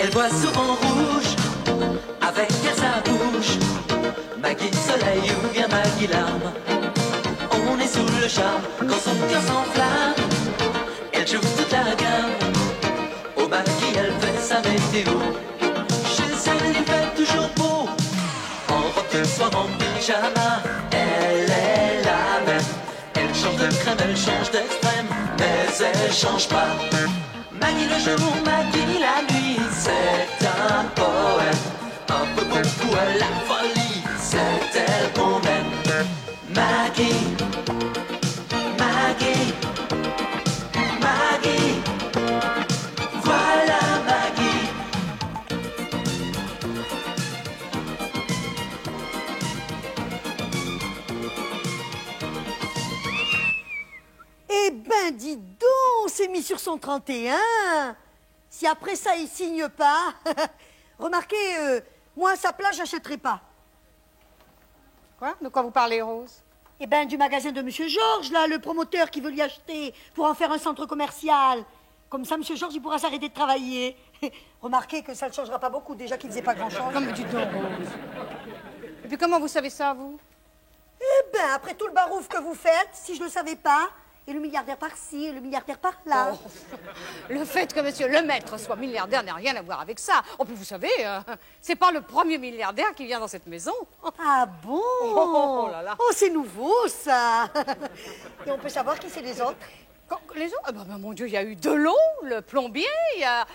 Elle voit souvent rouge, avec à sa bouche Maggie soleil ou bien Maggie larme. On est sous le charme quand son cœur s'enflamme. Elle joue toute la gamme. Au Maggie elle fait sa météo. Chez elle il fait toujours beau. En robe de soie, en pyjama. Elle est la même. Elle change de crème, elle change d'extrême, mais elle change pas. Maggie le jour, Maggie la nuit, c'est un poème. Un peu beaucoup à la folie, c'est elle qu'on aime. Maggie, Maggie, Maggie, voilà Maggie. Eh ben, dis donc, c'est mis sur son 31. Si après ça, il signe pas... Remarquez, moi, à sa place, j'achèterai pas. Quoi? De quoi vous parlez, Rose? Eh ben, du magasin de Monsieur Georges, là, le promoteur qui veut lui acheter pour en faire un centre commercial. Comme ça, Monsieur Georges, il pourra s'arrêter de travailler. Remarquez que ça ne changera pas beaucoup, déjà qu'il faisait pas grand-chose. Comme du donc, Rose. Et puis comment vous savez ça, vous? Eh ben, après tout le barouf que vous faites, si je le savais pas... Et le milliardaire par-ci, et le milliardaire par-là. Oh, le fait que monsieur le maître soit milliardaire n'a rien à voir avec ça. Oh, puis vous savez, c'est pas le premier milliardaire qui vient dans cette maison. Ah bon? Oh là là. Oh, c'est nouveau, ça. Et on peut savoir qui c'est les autres? Les autres? Ben, mon Dieu, il y a eu Delon, le plombier, il y a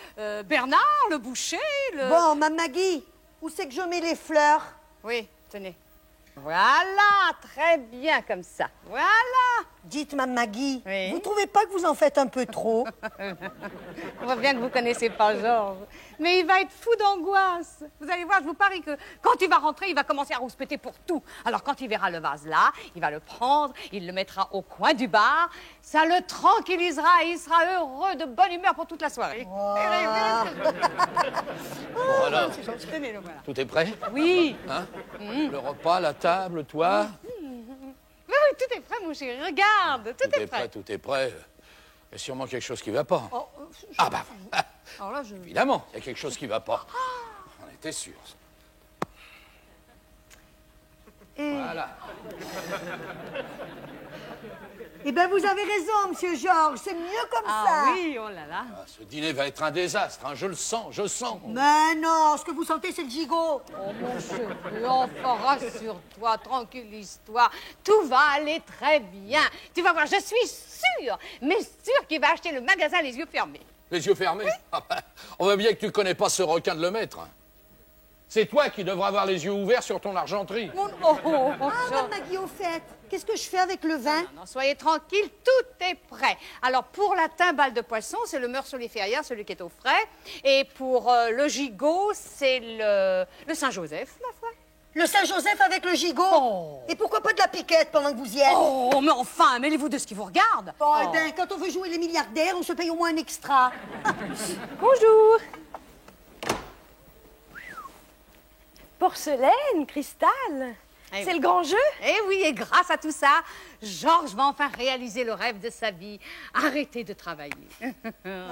Bernard, le boucher, le... Bon, Mme Maggie, où c'est que je mets les fleurs? Oui, tenez. Voilà, très bien comme ça. Voilà. Dites, Mme Maggie, oui. Vous trouvez pas que vous en faites un peu trop? On voit bien que vous connaissez pas Georges. Mais il va être fou d'angoisse. Vous allez voir, je vous parie que quand il va rentrer, il va commencer à rouspéter pour tout. Alors quand il verra le vase là, il va le prendre, il le mettra au coin du bar. Ça le tranquillisera et il sera heureux, de bonne humeur pour toute la soirée. Wow. Bon, alors, Tenez-le, voilà. tout est prêt? Oui. Hein? Le repas, la table, toi? Oui, tout est prêt, mon chéri. Regarde, tout est prêt. Tout est prêt. Il y a sûrement quelque chose qui ne va pas. Oh, Ah bah, alors là, je... évidemment, il y a quelque chose qui ne va pas. On était sûrs. Voilà. Eh bien, vous avez raison, Monsieur Georges, c'est mieux comme ça. Ah oui, oh là là. Ah, ce dîner va être un désastre, hein, je le sens, je sens. Mais non, ce que vous sentez, c'est le gigot. Oh mon chéri, enfin rassure-toi, tranquillise-toi, tout va aller très bien. Tu vas voir, je suis sûre, mais sûre qu'il va acheter le magasin les yeux fermés. Les yeux fermés? Ah bah, on voit bien que tu ne connais pas ce requin de le maître. C'est toi qui devras avoir les yeux ouverts sur ton argenterie. Ah, Mme Maggie, au fait, qu'est-ce que je fais avec le vin? Non, soyez tranquille, tout est prêt. Alors, pour la timbale de poisson, c'est le beurre soliférieur, celui qui est au frais. Et pour le gigot, c'est le Saint-Joseph, ma foi. Le Saint-Joseph avec le gigot? Oh. Et pourquoi pas de la piquette pendant que vous y êtes? Oh, mais enfin, mêlez-vous de ce qui vous regarde. Bon, eh ben, quand on veut jouer les milliardaires, on se paye au moins un extra. Bonjour. Porcelaine, cristal, Eh c'est oui. le grand jeu. Eh oui, et grâce à tout ça, Georges va enfin réaliser le rêve de sa vie. Arrêtez de travailler.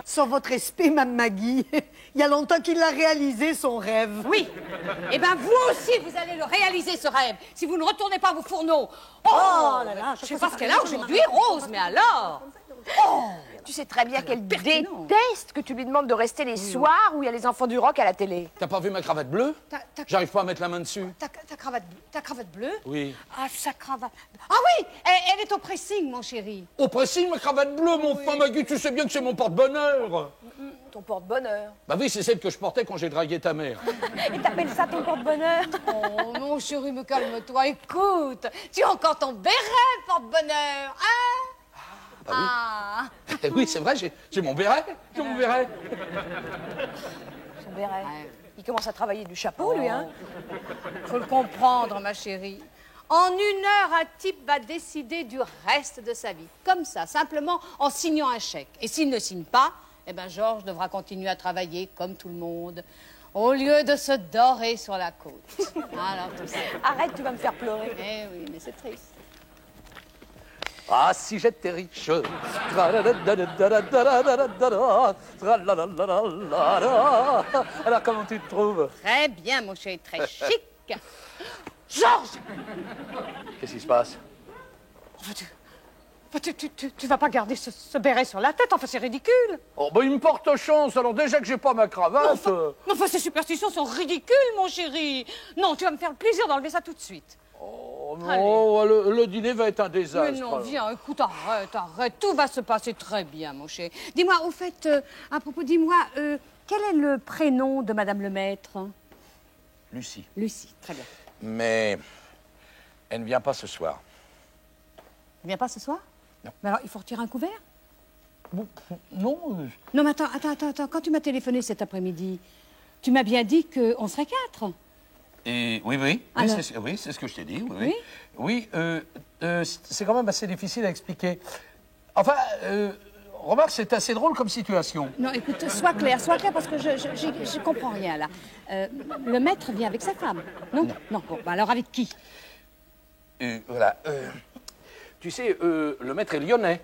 Sans votre respect, Mme Maggie, il y a longtemps qu'il l'a réalisé, son rêve. Oui. Eh bien, vous aussi, vous allez le réaliser, ce rêve, si vous ne retournez pas vos fourneaux. Oh là là, je sais pas ce qu'elle a aujourd'hui, Rose, mais alors. Oh, Tu sais très bien qu'elle Pertinent. déteste que tu lui demandes de rester les soirs où il y a les enfants du rock à la télé. T'as pas vu ma cravate bleue? J'arrive pas à mettre la main dessus. Ta cravate bleue? Oui. Ah, sa cravate. Ah oui, elle est au pressing, mon chéri. Au pressing, ma cravate bleue, mon frère Maggie, tu sais bien que c'est mon porte-bonheur. Ton porte-bonheur. Bah oui, c'est celle que je portais quand j'ai dragué ta mère. Et t'appelles ça ton porte-bonheur? Oh, mon chéri, me calme-toi. Écoute, tu as encore ton béret, porte-bonheur, hein? Bah oui. Ah. Oui, c'est vrai, j'ai mon béret. J'ai mon béret. Son béret. Il commence à travailler du chapeau, lui, hein? Faut le comprendre, ma chérie. En 1 heure, un type va décider du reste de sa vie. Comme ça, simplement en signant un chèque. Et s'il ne signe pas, eh ben Georges devra continuer à travailler comme tout le monde, au lieu de se dorer sur la côte. Alors, tout ça. Arrête, tu vas me faire pleurer. Eh oui, mais c'est triste. Ah, si j'étais riche. Alors, comment tu te trouves? Très bien, mon chéri, très chic. Georges! Qu'est-ce qui se passe? Tu vas pas garder ce béret sur la tête, enfin c'est ridicule. Oh, ben, il me porte chance, alors déjà que j'ai pas ma cravate... Enfin, ces superstitions sont ridicules, mon chéri. Non, tu vas me faire le plaisir d'enlever ça tout de suite. Oh non, le dîner va être un désastre. Mais non, viens, écoute, arrête, tout va se passer très bien, mon chéri. Dis-moi, au fait, à propos, dis-moi, quel est le prénom de Madame le Maître? Lucie. Lucie, très bien. Mais elle ne vient pas ce soir. Elle vient pas ce soir? Non. Mais alors, il faut retirer un couvert? Bon, non. Non, mais attends, quand tu m'as téléphoné cet après-midi, tu m'as bien dit qu'on serait 4. Et oui, Alors... c'est ce que je t'ai dit. Oui. Oui, c'est quand même assez difficile à expliquer. Enfin, remarque, c'est assez drôle comme situation. Non, écoute, sois clair, parce que je comprends rien, là. Le maître vient avec sa femme, non? Non, bon, bah alors avec qui? Voilà. Tu sais, le maître est lyonnais.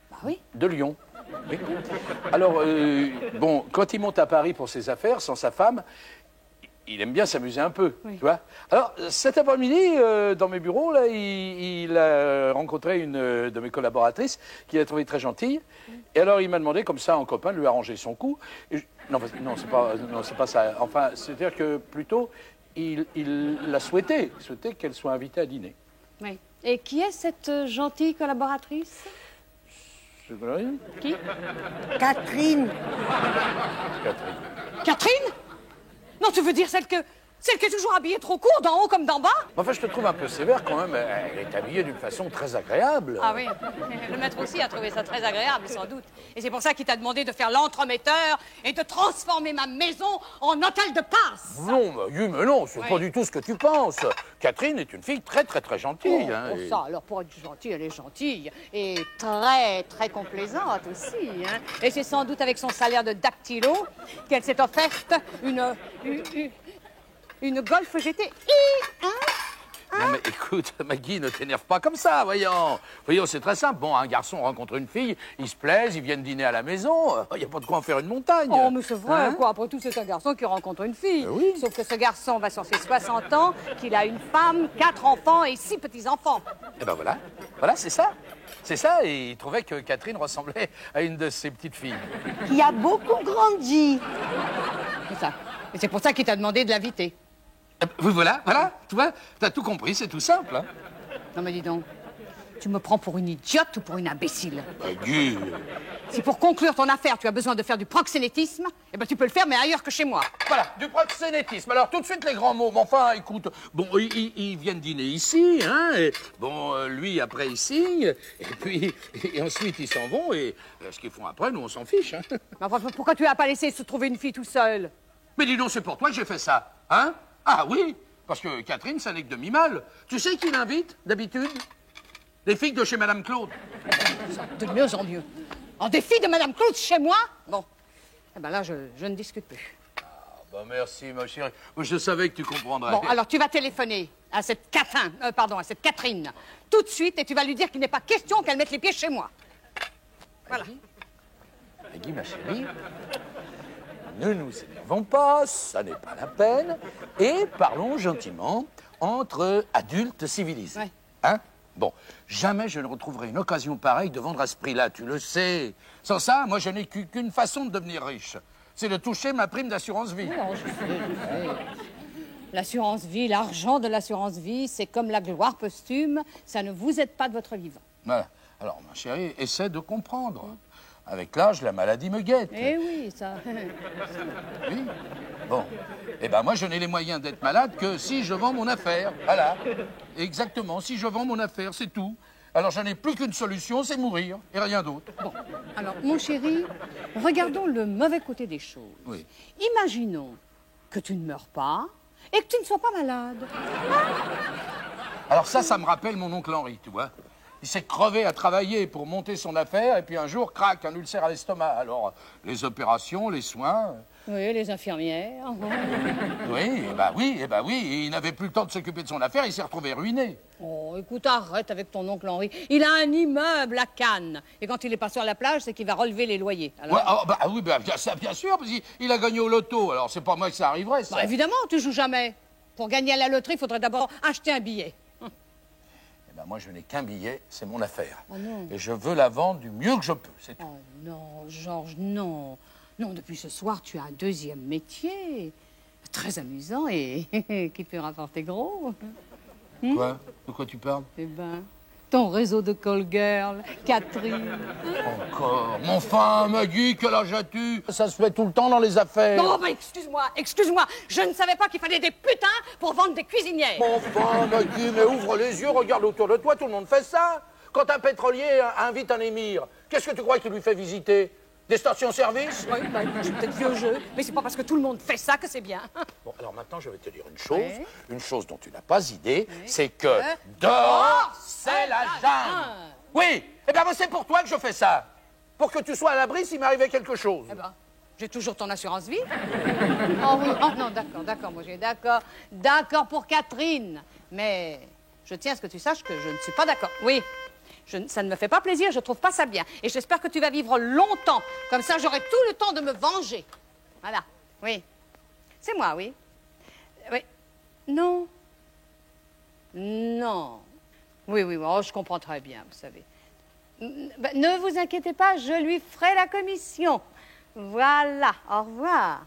Bah oui. De Lyon. Oui. Alors, bon, quand il monte à Paris pour ses affaires, sans sa femme, il aime bien s'amuser un peu, oui. Tu vois. Alors, cet après-midi, dans mes bureaux, là, il a rencontré une de mes collaboratrices qu'il a trouvée très gentille. Et alors, il m'a demandé, comme ça, en copain, de lui arranger son coup. Non, c'est pas ça. Enfin, c'est-à-dire que, plutôt, il l'a souhaité qu'elle soit invitée à dîner. Oui. Et qui est cette gentille collaboratrice? Qui? Catherine. Catherine? Non, tu veux dire celle qui est toujours habillée trop court, d'en haut comme d'en bas? Enfin, je te trouve un peu sévère quand même. Elle est habillée d'une façon très agréable. Ah oui, le maître aussi a trouvé ça très agréable, sans doute. Et c'est pour ça qu'il t'a demandé de faire l'entremetteur et de transformer ma maison en hôtel de passe. Non, mais non, c'est Oui. pas du tout ce que tu penses. Catherine est une fille très, très, très gentille. Oh, ça, alors pour être gentille, elle est gentille. Et très, très complaisante aussi. Hein. Et c'est sans doute avec son salaire de dactylo qu'elle s'est offerte une Golf GTI. Hein? Non, mais écoute, Maggie, ne t'énerve pas comme ça, voyons. Voyons, c'est très simple. Bon, un garçon rencontre une fille, ils se plaisent, ils viennent dîner à la maison. Il n'y a pas de quoi en faire une montagne. Oh, mais c'est vrai, Hein? quoi. Après tout, c'est un garçon qui rencontre une fille. Oui. Sauf que ce garçon va sur ses 60 ans, qu'il a une femme, 4 enfants et 6 petits-enfants. Eh ben voilà. Voilà, c'est ça. C'est ça, et il trouvait que Catherine ressemblait à une de ses petites filles. Qui a beaucoup grandi. C'est ça. Et c'est pour ça qu'il t'a demandé de l'inviter. Oui, voilà, tu vois, t'as tout compris, c'est tout simple. Hein. Non, mais dis donc, tu me prends pour une idiote ou pour une imbécile? Maggie. Si pour conclure ton affaire, tu as besoin de faire du proxénétisme, eh ben tu peux le faire, mais ailleurs que chez moi. Voilà, du proxénétisme. Alors, tout de suite, les grands mots. Mais enfin, écoute, bon, ils viennent dîner ici, hein, et bon, lui, après, il signe, et puis, et ensuite, ils s'en vont, et ce qu'ils font après, nous, on s'en fiche, hein. Mais enfin, pourquoi tu n'as pas laissé se trouver une fille tout seul? Mais dis donc, c'est pour toi que j'ai fait ça, hein? Ah oui, parce que Catherine, ça n'est que demi-mal. Tu sais qui l'invite, d'habitude? Les filles de chez Madame Claude. De mieux en mieux. En défi de Madame Claude chez moi? Bon, eh ben là, je ne discute plus. Ah, bah merci, ma chérie. Je savais que tu comprendrais. Bon, alors tu vas téléphoner à cette à cette Catherine, tout de suite, et tu vas lui dire qu'il n'est pas question qu'elle mette les pieds chez moi. Voilà. Maggie, ma chérie, ne nous énervons pas, ça n'est pas la peine, et parlons gentiment entre adultes civilisés. Ouais. Hein? Bon, jamais je ne retrouverai une occasion pareille de vendre à ce prix-là, tu le sais. Sans ça, moi, je n'ai qu'une façon de devenir riche. C'est de toucher ma prime d'assurance vie. Non, je sais. L'assurance vie, l'argent de l'assurance vie, c'est comme la gloire posthume, ça ne vous aide pas de votre vivant. Voilà. Alors, ma chérie, essaie de comprendre. Avec l'âge, la maladie me guette. Eh oui, ça. Oui. Bon. Eh ben moi, je n'ai les moyens d'être malade que si je vends mon affaire. Voilà. Exactement, si je vends mon affaire, c'est tout. Alors, je n'ai plus qu'une solution, c'est mourir, et rien d'autre. Bon, alors, mon chéri, regardons le mauvais côté des choses. Oui. Imaginons que tu ne meurs pas et que tu ne sois pas malade. Alors ça me rappelle mon oncle Henri, tu vois. Il s'est crevé à travailler pour monter son affaire, et puis un jour, crac, un ulcère à l'estomac. Alors, les opérations, les soins... Oui, les infirmières. Oui, il n'avait plus le temps de s'occuper de son affaire, il s'est retrouvé ruiné. Oh, écoute, arrête avec ton oncle Henri. Il a un immeuble à Cannes. Et quand il est pas sur la plage, c'est qu'il va relever les loyers. Alors... Ouais, bien sûr, parce qu'il a gagné au loto. Alors, c'est pas moi que ça arriverait, ça. Bah, évidemment, tu joues jamais. Pour gagner à la loterie, il faudrait d'abord acheter un billet. Eh ben, moi, je n'ai qu'un billet, c'est mon affaire. Oh non. Et je veux la vendre du mieux que je peux, c'est tout. Oh non, Georges, non. Non, depuis ce soir, tu as un deuxième métier. Très amusant et qui peut rapporter gros. Quoi? De quoi tu parles? Eh ben, ton réseau de call girl, Catherine. Encore? Mon fin, Maggie, quel âge as-tu? Ça se fait tout le temps dans les affaires. Non, mais excuse-moi. Je ne savais pas qu'il fallait des putains pour vendre des cuisinières. Mon fin, Maggie, mais ouvre les yeux, regarde autour de toi, tout le monde fait ça. Quand un pétrolier invite un émir, qu'est-ce que tu crois qu'il lui fait visiter? Des stations-service? Oui, bah, j'ai peut-être vieux jeu, mais c'est pas parce que tout le monde fait ça que c'est bien. Bon, alors maintenant, je vais te dire une chose dont tu n'as pas idée, Oui. c'est que dehors, c'est la jungle. Oui, eh bien, c'est pour toi que je fais ça. Pour que tu sois à l'abri s'il m'arrivait quelque chose. Eh ben, j'ai toujours ton assurance vie. Oh oui, oh non, d'accord, moi j'ai d'accord pour Catherine. Mais je tiens à ce que tu saches que je ne suis pas d'accord. Oui. Ça ne me fait pas plaisir, je trouve pas ça bien. Et j'espère que tu vas vivre longtemps. Comme ça, j'aurai tout le temps de me venger. Voilà, oui. C'est moi, oui. Oui. Non. Non. Oui, oh, je comprends très bien, vous savez. Ben, ne vous inquiétez pas, je lui ferai la commission. Voilà, au revoir.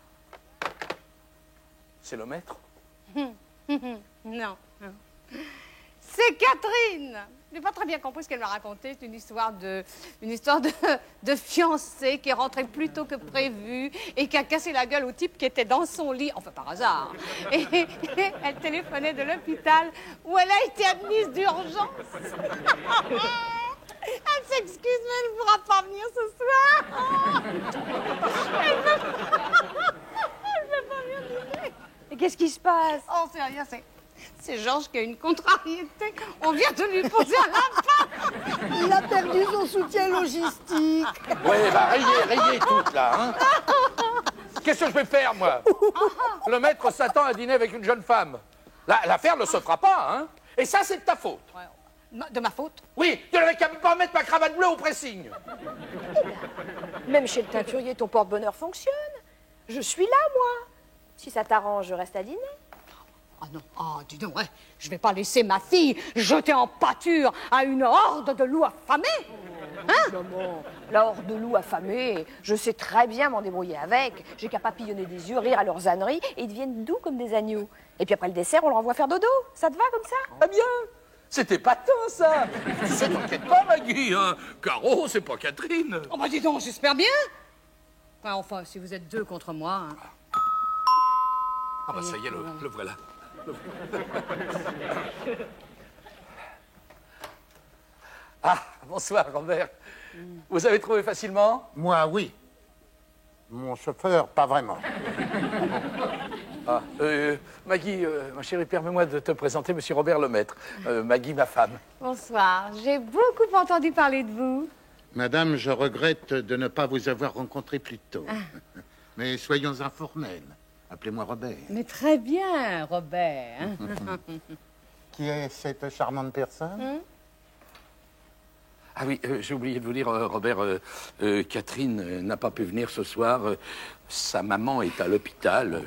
C'est le maître? Non. C'est Catherine. Je n'ai pas très bien compris ce qu'elle m'a raconté. C'est une histoire de fiancé qui est rentré plus tôt que prévu et qui a cassé la gueule au type qui était dans son lit, enfin par hasard. Et elle téléphonait de l'hôpital où elle a été admise d'urgence. Elle s'excuse, mais elle ne pourra pas venir ce soir. Elle ne peut pas venir dîner. Et qu'est-ce qui se passe? Oh, c'est rien, c'est Georges qui a une contrariété. On vient de lui poser un lapin. Il a perdu son soutien logistique. Oui, bah rayez toutes là, hein. Qu'est-ce que je vais faire, moi? Le maître s'attend à dîner avec une jeune femme. L'affaire ne se fera pas, hein. Et ça, c'est de ta faute. De ma faute? Oui, tu n'avais qu'à pas mettre ma cravate bleue au pressing. Même chez le teinturier, ton porte-bonheur fonctionne. Je suis là, moi. Si ça t'arrange, je reste à dîner. Ah non, dis donc, ouais, je vais pas laisser ma fille jeter en pâture à une horde de loups affamés. Hein? Non, la horde de loups affamés, je sais très bien m'en débrouiller avec. J'ai qu'à papillonner des yeux, rire à leurs âneries, et ils deviennent doux comme des agneaux. Et puis après le dessert, on leur envoie faire dodo. Ça te va comme ça? Ah bien, c'était épatant, ça. Tu sais, t'inquiète pas, Maggie, hein. Caro, c'est pas Catherine. Oh bah dis donc, j'espère bien. Enfin, si vous êtes deux contre moi. Hein. Ah bah ça y est, le voilà. Ah, bonsoir, Robert. Vous avez trouvé facilement? Moi, oui. Mon chauffeur, pas vraiment. Ah, Maggie, ma chérie, permets-moi de te présenter Monsieur Robert Lemaître. Maggie, ma femme. Bonsoir, j'ai beaucoup entendu parler de vous. Madame, je regrette de ne pas vous avoir rencontré plus tôt. Mais soyons informels. Appelez-moi Robert. Mais très bien, Robert. Qui est cette charmante personne? Ah oui, j'ai oublié de vous dire, Robert, Catherine n'a pas pu venir ce soir. Sa maman est à l'hôpital.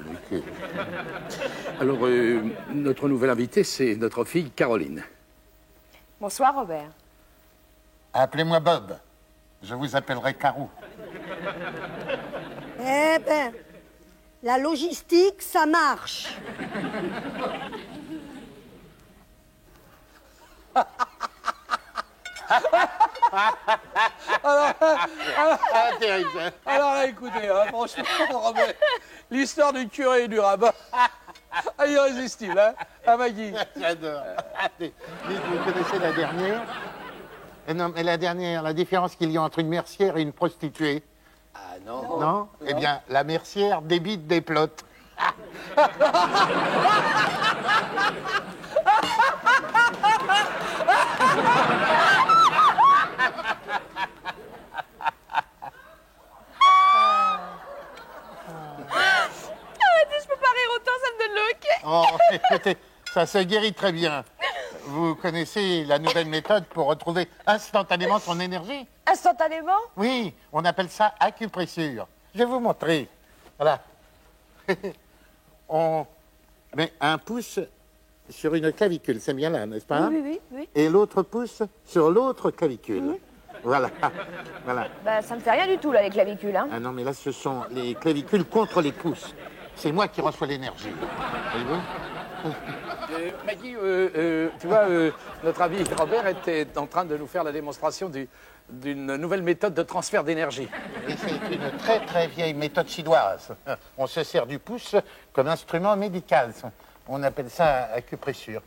Alors, notre nouvelle invitée, c'est notre fille Caroline. Bonsoir, Robert. Appelez-moi Bob. Je vous appellerai Caro. Eh ben, la logistique, ça marche. Alors là, écoutez, hein, franchement, Robert, l'histoire du curé et du rabbin, irrésistible, hein, à Maggie. J'adore. Dites, vous connaissez la dernière? Non, mais la dernière, la différence qu'il y a entre une mercière et une prostituée. Ah non. Non? Eh bien, la mercière débite des plottes. ça se guérit très bien. Vous connaissez la nouvelle méthode pour retrouver instantanément son énergie? Instantanément? Oui, on appelle ça acupressure. Je vais vous montrer. Voilà. On met un pouce sur une clavicule, c'est bien là, n'est-ce pas? Oui. Et l'autre pouce sur l'autre clavicule. Voilà. Voilà. Bah, ça me fait rien du tout, là, les clavicules, hein. Ah non, mais là, ce sont les clavicules contre les pouces. C'est moi qui reçois l'énergie. Voyez-vous? Maggie, tu vois, notre ami Robert était en train de nous faire la démonstration d'une nouvelle méthode de transfert d'énergie. Et c'est une très très vieille méthode chinoise. On se sert du pouce comme instrument médical. On appelle ça acupressure.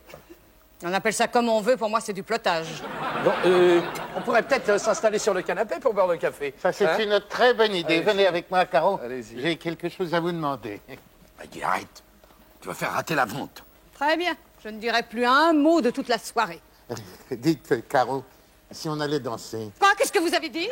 On appelle ça comme on veut, pour moi c'est du plotage. Bon, on pourrait peut-être s'installer sur le canapé pour boire le café. Ça, c'est Hein? une très bonne idée. Allez-y. Venez avec moi, Caro. Allez-y. J'ai quelque chose à vous demander. Maggie, arrête. Tu vas faire rater la vente. Très bien, je ne dirai plus un mot de toute la soirée. Dites, Caro, si on allait danser. Quoi? Qu'est-ce que vous avez dit?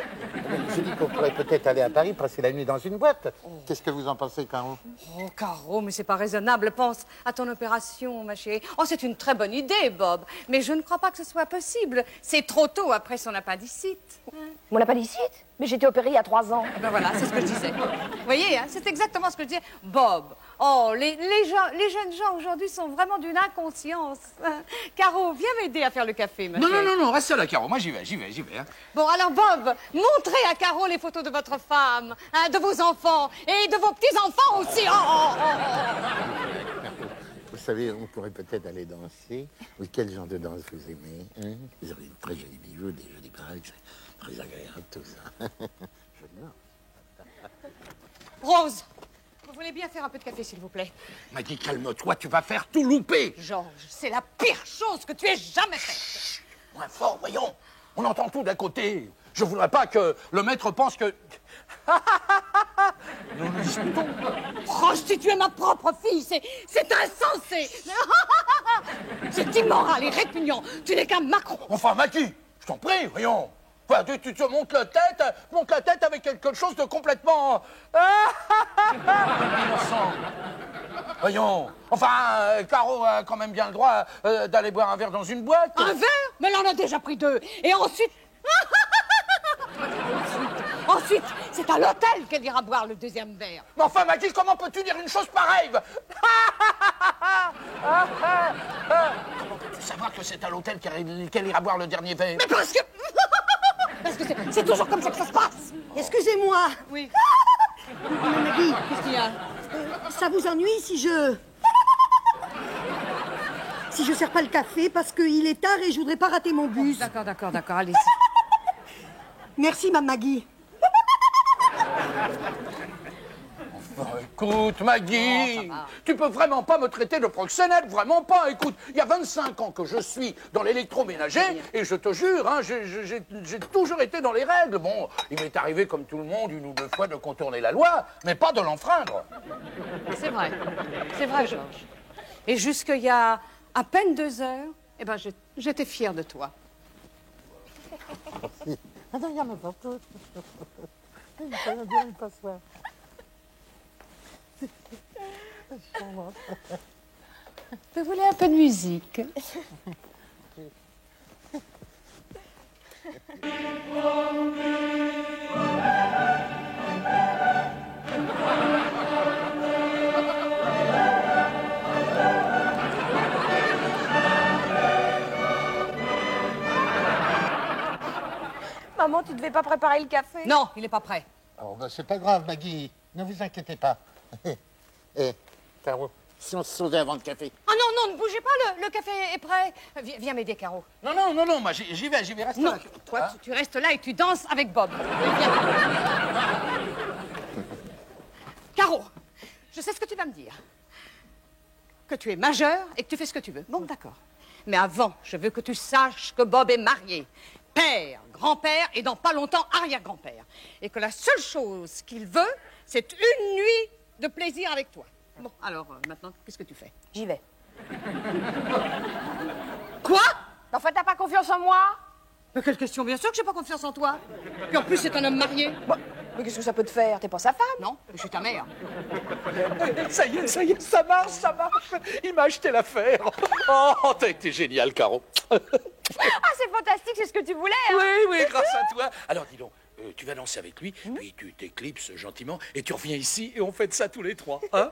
J'ai dit qu'on pourrait peut-être aller à Paris passer la nuit dans une boîte. Qu'est-ce que vous en pensez, Caro? Oh, Caro, mais c'est pas raisonnable. Pense à ton opération, ma chérie. Oh, c'est une très bonne idée, Bob. Mais je ne crois pas que ce soit possible. C'est trop tôt après son appendicite. Mon appendicite? Mais j'étais opérée il y a 3 ans. Ben voilà, c'est ce que je disais. Vous voyez, hein, c'est exactement ce que je disais. Bob, oh, les jeunes gens aujourd'hui sont vraiment d'une inconscience. Caro, viens m'aider à faire le café, ma Non, chérie. non, reste là, Caro. Moi, j'y vais. Hein. Bon, alors Bob, montrez à Caro les photos de votre femme, hein, de vos enfants et de vos petits-enfants aussi. Vous savez, on pourrait peut-être aller danser. Oui, quel genre de danse vous aimez, hein? Vous avez de très jolis bijoux, des jolis bagues, c'est très agréable tout ça. J'adore. Rose, vous voulez bien faire un peu de café, s'il vous plaît? Maggie, calme-toi, tu vas faire tout louper. Georges, c'est la pire chose que tu aies jamais faite. Moins fort, voyons. On entend tout d'un côté. Je voudrais pas que le maître pense que... Nous nous disputons. Prostituer ma propre fille, c'est insensé. C'est immoral et répugnant. Tu n'es qu'un Macron. Enfin, Maggie, je t'en prie, voyons. Enfin, tu te montes la tête avec quelque chose de complètement... innocent. Voyons. Enfin, Caro a quand même bien le droit d'aller boire un verre dans une boîte. Un verre? Mais elle en a déjà pris 2. Et ensuite... Ensuite, c'est à l'hôtel qu'elle ira boire le 2e verre. Mais enfin, Maggie, comment peux-tu dire une chose pareille? Comment peux-tu savoir que c'est à l'hôtel qu'elle ira boire le dernier verre? Mais parce que... Parce que c'est toujours comme ça que ça se passe. Excusez-moi. Oui. Maggie, Qu'est-ce qu'il y a? ça vous ennuie si je... Si je sers pas le café parce qu'il est tard et je voudrais pas rater mon bus. D'accord, allez-y. Merci, ma Maggie. Oh, écoute, Maggie, tu peux vraiment pas me traiter de proxénète, vraiment pas. Écoute, il y a 25 ans que je suis dans l'électroménager et je te jure, hein, j'ai toujours été dans les règles. Bon, il m'est arrivé comme tout le monde 1 ou 2 fois de contourner la loi, mais pas de l'enfreindre. C'est vrai, Georges. Et jusqu'il y a à peine 2 heures, eh ben, j'étais fière de toi. Ah non, il y en a partout. Il faut bien une passoire. Vous voulez un peu de musique? Maman, tu devais pas préparer le café? Non, il n'est pas prêt. Oh, ben, c'est pas grave, Maggie. Ne vous inquiétez pas. Caro, si on se sauvait avant le café. Ah non, ne bougez pas, le café est prêt. Viens m'aider, Caro. Non, moi j'y vais, reste Non, là. toi, tu restes là et tu danses avec Bob. Viens. Caro, je sais ce que tu vas me dire. Que tu es majeur et que tu fais ce que tu veux. Bon, d'accord. Mais avant, je veux que tu saches que Bob est marié. Père, grand-père et dans pas longtemps arrière-grand-père. Et que la seule chose qu'il veut, c'est une nuit de plaisir avec toi. Bon, alors maintenant, qu'est-ce que tu fais? J'y vais. Quoi? Enfin, t'as pas confiance en moi? Mais quelle question? Bien sûr que j'ai pas confiance en toi. Puis en plus, c'est un homme marié. Mais qu'est-ce que ça peut te faire? T'es pas sa femme? Non, je suis ta mère. Ça y est, ça marche, ça marche. Il m'a acheté l'affaire. Oh, t'as été génial, Caro. Ah, c'est fantastique, c'est ce que tu voulais, hein? Oui, grâce à toi. Alors, dis donc, tu vas danser avec lui, puis tu t'éclipses gentiment, et tu reviens ici, et on fait de ça tous les trois. Hein?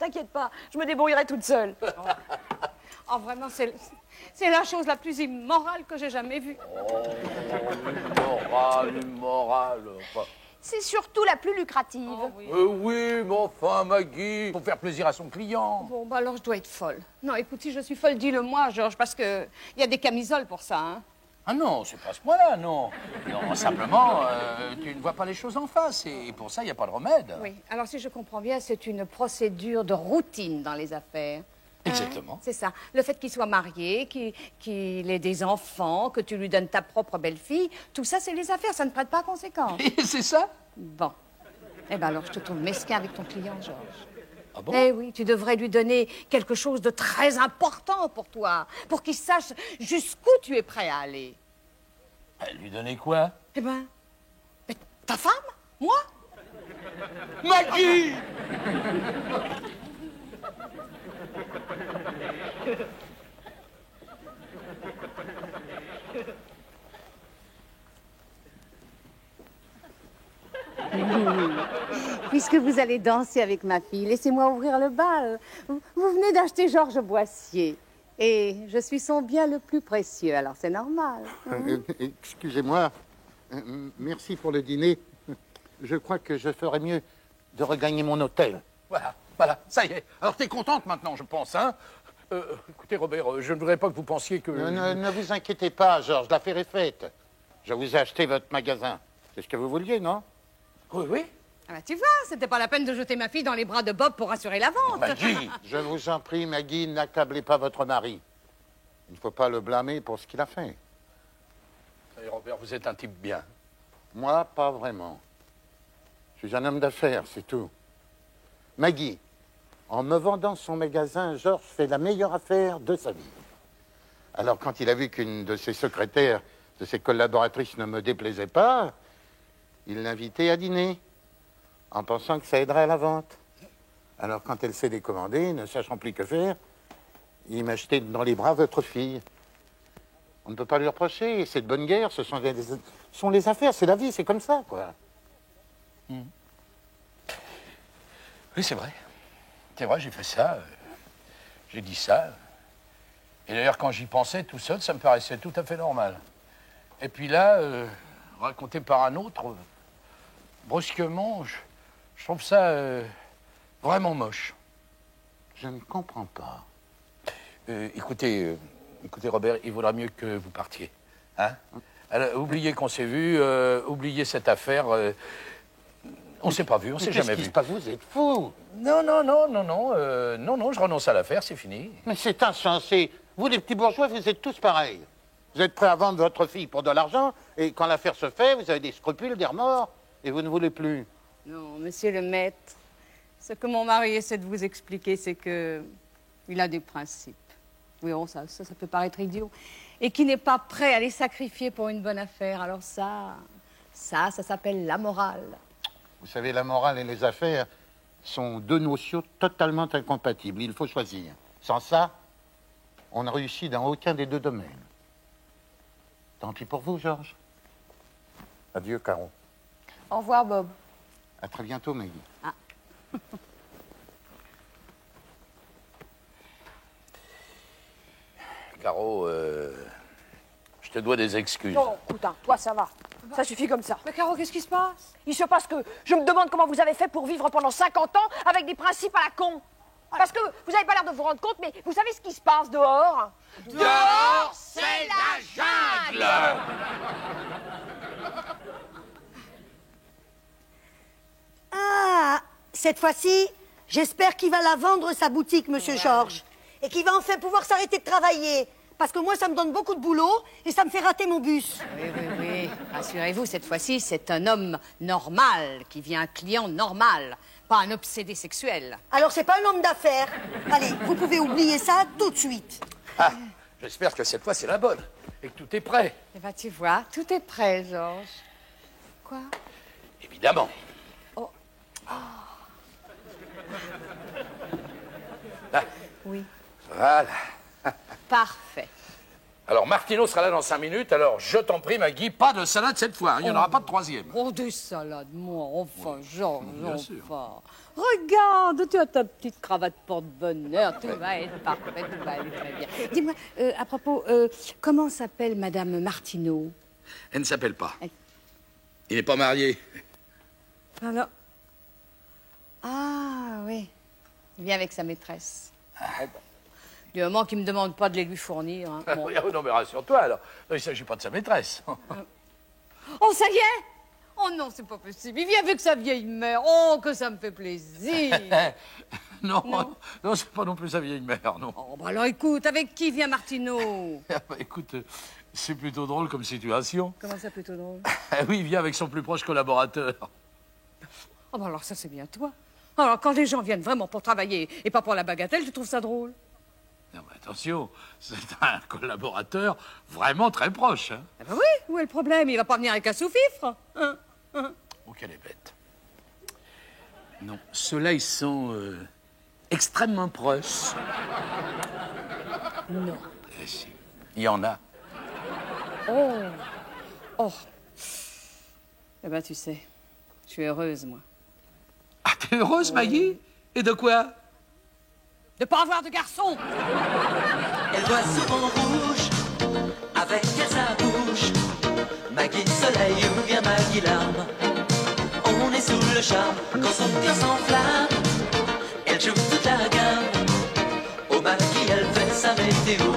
T'inquiète pas, je me débrouillerai toute seule. Oh, vraiment, c'est la chose la plus immorale que j'ai jamais vue. Morale. Enfin. C'est surtout la plus lucrative. Oh, oui. Oui, mais enfin, Maggie, faut faire plaisir à son client. Bon, bah alors je dois être folle. Non, écoute, si je suis folle, dis-le-moi, Georges, parce que il y a des camisoles pour ça, hein. Ah non, c'est pas ce point-là, non. Non, simplement, tu ne vois pas les choses en face, et pour ça, il n'y a pas de remède. Oui, alors si je comprends bien, c'est une procédure de routine dans les affaires. Exactement. C'est ça. Le fait qu'il soit marié, qu'il ait des enfants, que tu lui donnes ta propre belle-fille, tout ça, c'est les affaires, ça ne prête pas à conséquence. Et c'est ça? Bon. Eh bien alors, je te trouve mesquin avec ton client, Georges. Ah bon? Eh oui, tu devrais lui donner quelque chose de très important pour toi, pour qu'il sache jusqu'où tu es prêt à aller. Lui donner quoi? Eh ben, mais ta femme? Moi? Maggie! Puisque vous allez danser avec ma fille, laissez-moi ouvrir le bal. Vous venez d'acheter Georges Boissier. Et je suis son bien le plus précieux, alors c'est normal. Excusez-moi. Merci pour le dîner. Je crois que je ferais mieux de regagner mon hôtel. Voilà, ça y est. Alors, t'es contente maintenant, je pense, hein? Écoutez, Robert, je ne voudrais pas que vous pensiez que... Ne vous inquiétez pas, Georges, l'affaire est faite. Je vous ai acheté votre magasin. C'est ce que vous vouliez, non? Oui. Ah bah, tu vois, c'était pas la peine de jeter ma fille dans les bras de Bob pour assurer la vente. Maggie! Je vous en prie, Maggie, n'accablez pas votre mari. Il ne faut pas le blâmer pour ce qu'il a fait. Et Robert, vous êtes un type bien. Moi, pas vraiment. Je suis un homme d'affaires, c'est tout. Maggie, en me vendant son magasin, Georges fait la meilleure affaire de sa vie. Alors, quand il a vu qu'une de ses secrétaires, de ses collaboratrices ne me déplaisait pas, il l'invitait à dîner, en pensant que ça aiderait à la vente. Alors, quand elle s'est décommandée, ne sachant plus que faire, il m'a jeté dans les bras votre fille. On ne peut pas lui reprocher, c'est de bonne guerre, ce sont les affaires, c'est la vie, c'est comme ça, quoi. Oui, c'est vrai. C'est vrai, j'ai fait ça. J'ai dit ça. Et d'ailleurs, quand j'y pensais tout seul, ça me paraissait tout à fait normal. Et puis là, raconté par un autre, brusquement, je trouve ça vraiment moche. Je ne comprends pas. Écoutez, Robert, il vaudra mieux que vous partiez. Hein? Alors, oubliez qu'on s'est vu, oubliez cette affaire. On s'est pas vu, on s'est jamais Qu'est-ce qui vu. se passe? Vous êtes fou. Non, je renonce à l'affaire, c'est fini. Mais c'est insensé. Vous, les petits bourgeois, vous êtes tous pareils. Vous êtes prêts à vendre votre fille pour de l'argent, et quand l'affaire se fait, vous avez des scrupules, des remords, et vous ne voulez plus. Non, monsieur le maître, ce que mon mari essaie de vous expliquer, c'est que il a des principes. Oui, bon, ça peut paraître idiot. Et qui n'est pas prêt à les sacrifier pour une bonne affaire. Alors ça s'appelle la morale. Vous savez, la morale et les affaires sont deux notions totalement incompatibles. Il faut choisir. Sans ça, on ne réussit dans aucun des deux domaines. Tant pis pour vous, Georges. Adieu, Caro. Au revoir, Bob. À très bientôt, Maggie. Caro, je te dois des excuses. Non, putain, toi, ça va. Ça suffit comme ça. Mais Caro, qu'est-ce qui se passe? Il se passe que je me demande comment vous avez fait pour vivre pendant 50 ans avec des principes à la con. Parce que vous n'avez pas l'air de vous rendre compte, mais vous savez ce qui se passe dehors? Dehors, c'est la jungle! Ah, cette fois-ci, j'espère qu'il va la vendre, sa boutique, monsieur Georges. Et qu'il va enfin pouvoir s'arrêter de travailler. Parce que moi, ça me donne beaucoup de boulot et ça me fait rater mon bus. Oui. Rassurez-vous, cette fois-ci, c'est un homme normal qui vient un client normal, pas un obsédé sexuel. Alors, c'est pas un homme d'affaires. Allez, vous pouvez oublier ça tout de suite. Ah, j'espère que cette fois, c'est la bonne. Et que tout est prêt. Eh bien, tu vois, tout est prêt, Georges. Quoi? Évidemment. Là. Oui. Voilà. Parfait. Alors, Martino sera là dans 5 minutes, alors je t'en prie, Maggie, pas de salade cette fois, hein, il n'y en aura pas de troisième. Oh, des salades, moi, enfin, Georges, bien sûr. enfin. Regarde, tu as ta petite cravate porte-bonheur, tout va être parfait, tout va aller très bien. Dis-moi, à propos, comment s'appelle Madame Martineau? Elle ne s'appelle pas. Elle- Il n'est pas marié. Alors... Ah, oui. Il vient avec sa maîtresse. Du moment qu'il ne me demande pas de les lui fournir. Hein. Bon. Oh, non, mais rassure-toi, alors. Il ne s'agit pas de sa maîtresse. Oh, ça y est! Oh non, c'est pas possible. Il vient avec sa vieille mère. Oh, que ça me fait plaisir. non, non, c'est pas non plus sa vieille mère, non. Oh, bah alors écoute, avec qui vient Martineau? Écoute, c'est plutôt drôle comme situation. Comment ça, plutôt drôle? Oui, il vient avec son plus proche collaborateur. Oh, bah alors ça, c'est bien toi. Alors, quand les gens viennent vraiment pour travailler et pas pour la bagatelle, tu trouves ça drôle? Non, mais attention, c'est un collaborateur vraiment très proche. Hein. Ah bah oui, où est le problème? Il va pas venir avec un sous-fifre. Hein? Oh, qu'elle est bête. Non, ceux-là, ils sont extrêmement proches. Non. Eh si, il y en a. Oh. Oh. Eh ben, tu sais, je suis heureuse, moi. Ah, t'es heureuse, Maggie? Et de quoi? De pas avoir de garçon. Elle voit souvent rouge, avec elle sa bouche. Maggie soleil ou bien Maggie larme. On est sous le charme quand son cœur s'enflamme. Elle joue toute la gamme. Au Maggie elle fait sa météo.